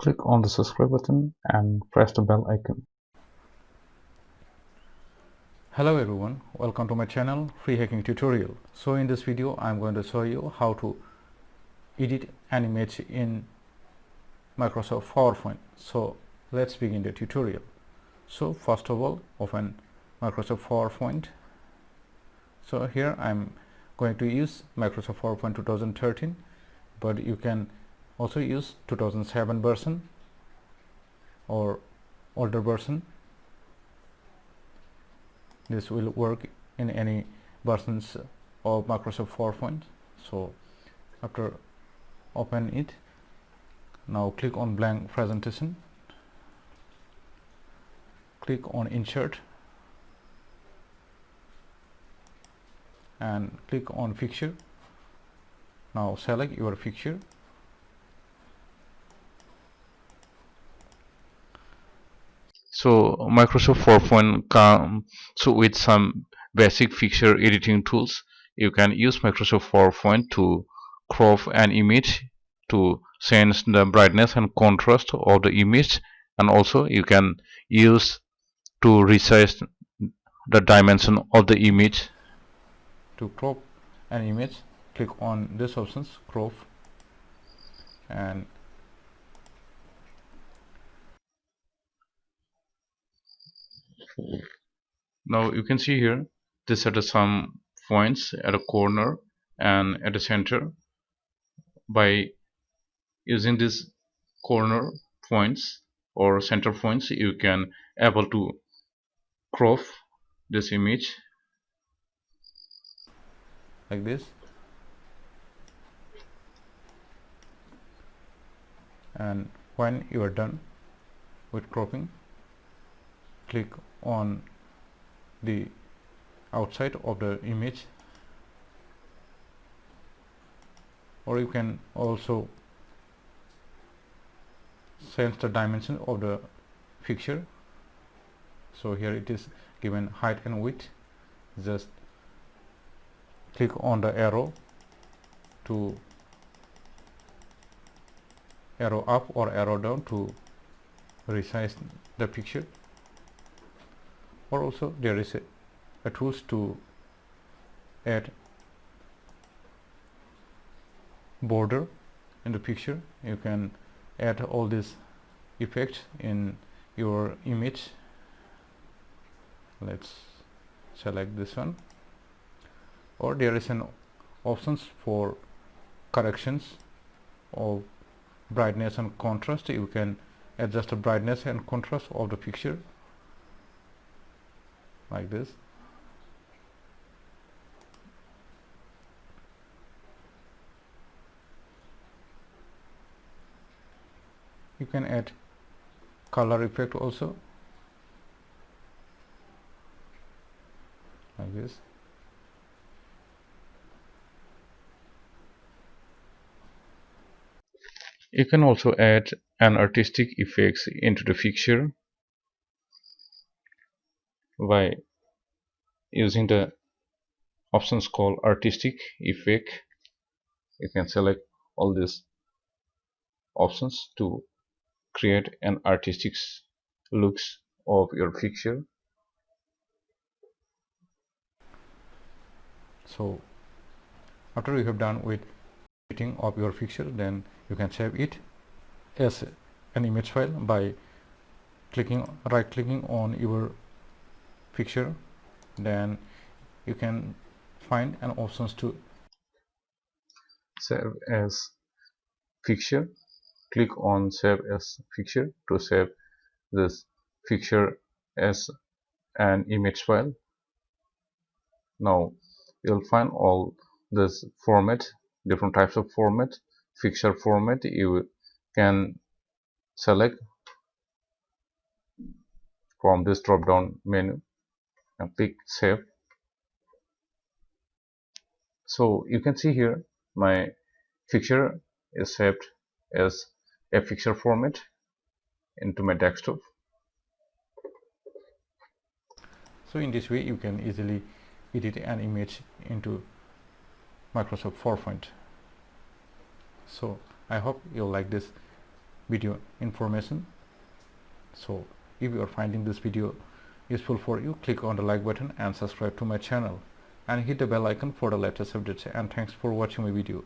click on the subscribe button and press the bell icon. Hello everyone, welcome to my channel Free Hacking Tutorial. So in this video I'm going to show you how to edit an image in Microsoft PowerPoint. So let's begin the tutorial. So first of all, open Microsoft PowerPoint. So here I'm going to use Microsoft PowerPoint 2013, but you can also use 2007 version or older version. This will work in any versions of Microsoft PowerPoint. So after open it, now click on blank presentation, click on insert and click on picture. Now select your picture. So Microsoft PowerPoint comes with some basic picture editing tools. You can use Microsoft PowerPoint to crop an image, to change the brightness and contrast of the image, and also you can use to resize the dimension of the image. To crop an image, click on this options, crop, and now you can see here these are some points at a corner and at the center. By using these corner points or center points, you can able to crop this image like this. And when you are done with cropping, click on the outside of the image, or you can also change the dimension of the picture. So here it is given height and width. Just click on the arrow to arrow up or arrow down to resize the picture, or also there is a tools to add border in the picture. You can add all these effects in your image. Let's select this one, or there is an options for corrections of brightness and contrast. You can adjust the brightness and contrast of the picture like this. You can add color effect also like this. You can also add an artistic effects into the picture by using the options called artistic effect. You can select all these options to create an artistic looks of your picture. So after you have done with editing of your picture, then you can save it as an image file by right clicking on your picture. Then you can find an options to Save as picture. Click on save as picture to save this picture as an image file. Now you'll find all this format, different types of format. Picture format you can select from this drop down menu and click save. So you can see here my picture is saved as a picture format into my desktop. So in this way you can easily edit an image into Microsoft PowerPoint. So I hope you'll like this video information. So if you are finding this video useful for you, click on the like button and subscribe to my channel and hit the bell icon for the latest updates. And thanks for watching my video.